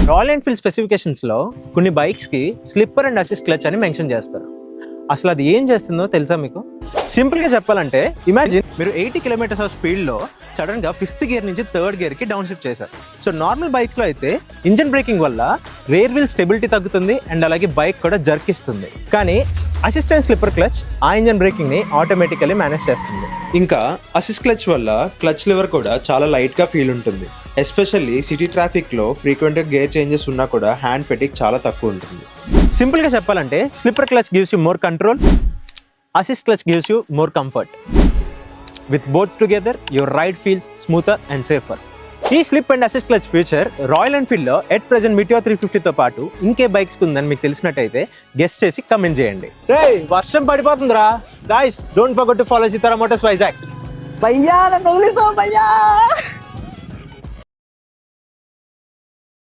Royal Enfield స్పెసిఫికేషన్స్లో కొన్ని బైక్స్కి slipper and assist clutch అని mention చేస్తారు. అసలు అది ఏం చేస్తుందో తెలుసా మీకు? సింపుల్గా చెప్పాలంటే ఇమాజిన్ మీరు 80 కిలోమీటర్స్ ఆఫ్ స్పీడ్లో సడన్గా 5th గేర్ నుంచి 3rd గేర్కి డౌన్ షిఫ్ట్ చేశారు. సో నార్మల్ బైక్స్లో అయితే ఇంజన్ బ్రేకింగ్ వల్ల రేర్ వీల్ స్టెబిలిటీ తగ్గుతుంది అండ్ అలాగే బైక్ కూడా జర్క్ ఇస్తుంది. కానీ అసిస్టెంట్ స్లిప్పర్ క్లచ్ ఆ ఇంజన్ బ్రేకింగ్ని ఆటోమేటికలీ మేనేజ్ చేస్తుంది. ఇంకా అసిస్ట్ క్లచ్ వల్ల క్లచ్ లివర్ కూడా చాలా లైట్గా ఫీల్ ఉంటుంది. ఎస్పెషల్లీ సిటీ ట్రాఫిక్లో ఫ్రీక్వెంట్గా గేర్ చేంజెస్ ఉన్నా కూడా హ్యాండ్ ఫెటిక్ చాలా తక్కువ ఉంటుంది. సింపుల్గా చెప్పాలంటే slipper clutch gives you more control, assist clutch gives you more comfort. With both together your ride feels smoother and safer. ఈ slip and assist clutch feature Royal ఎన్ఫీల్డ్లో ఎట్ ప్రెజెంట్ మిటియోర్ 350తో పాటు ఇంకే బైక్స్ ఉందని మీకు తెలిసినట్టయితే guest చేసి comment చేయండి. వర్షం పడిపోతుందిరా guys, don't forget to follow Sitaram motors Vizag. భయ్యా నన్ను వదిలేసావు భయ్యా.